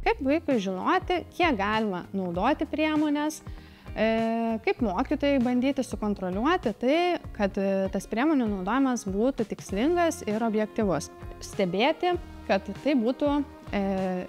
Kaip vaikui žinoti, kiek galima naudoti priemonės, kaip mokytojai bandyti sukontroliuoti tai, kad tas priemonių naudojimas būtų tikslingas ir objektyvus. Stebėti, kad tai būtų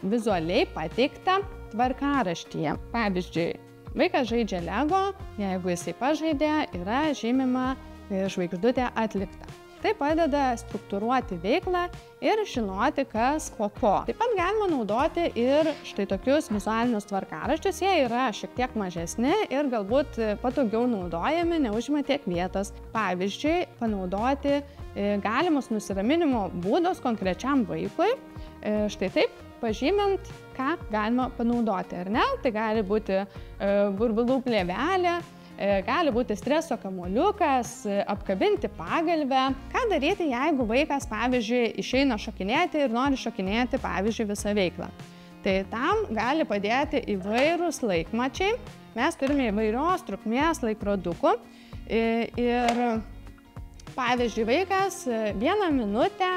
vizualiai pateikta tvarkaraštyje. Pavyzdžiui, vaikas žaidžia Lego, jeigu jisai pažaidė, yra žymima žvaigždutė atlikta. Tai padeda struktūruoti veiklą ir žinoti, kas ko. Taip pat galima naudoti ir štai tokius vizualinius tvarkaraščius. Jie yra šiek tiek mažesni ir galbūt patogiau naudojami, neužima tiek vietos. Pavyzdžiui, panaudoti galimus nusiraminimo būdus konkrečiam vaikui. Štai taip, pažymint, ką galima panaudoti, ar ne? Tai gali būti burbulų plėvelė, gali būti streso kamuoliukas, apkabinti pagalvę. Ką daryti, jeigu vaikas, pavyzdžiui, išeina šokinėti ir nori šokinėti, pavyzdžiui, visą veiklą? Tai tam gali padėti įvairūs laikmačiai. Mes turime įvairios trukmės laikrodukų ir, pavyzdžiui, vaikas 1 minutę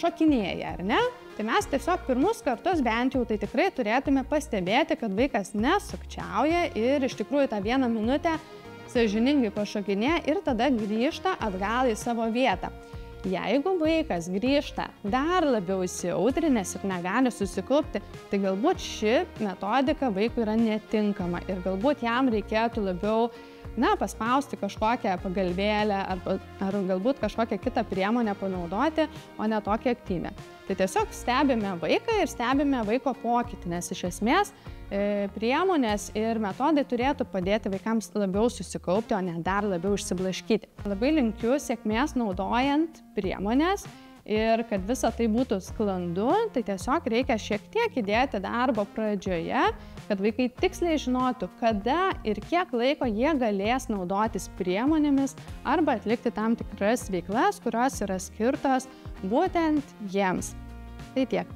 šokinėja, ar ne? Tai mes tiesiog pirmus kartus bent jau tai tikrai turėtume pastebėti, kad vaikas nesukčiauja ir iš tikrųjų tą 1 minutę sąžiningai pašokinėja ir tada grįžta atgal į savo vietą. Jeigu vaikas grįžta dar labiau įsiaudrinęs ir negali susikaupti, tai galbūt ši metodika vaikui yra netinkama ir galbūt jam reikėtų labiau paspausti kažkokią pagalvėlę ar galbūt kažkokią kitą priemonę panaudoti, o ne tokią aktyvią. Tai tiesiog stebime vaiką ir stebime vaiko pokytį, nes iš esmės priemonės ir metodai turėtų padėti vaikams labiau susikaupti, o ne dar labiau išsiblaškyti. Labai linkiu sėkmės naudojant priemonės ir kad visa tai būtų sklandu, tai tiesiog reikia šiek tiek įdėti darbo pradžioje, kad vaikai tiksliai žinotų, kada ir kiek laiko jie galės naudotis priemonėmis arba atlikti tam tikras veiklas, kurios yra skirtos būtent jiems. Tai tiek.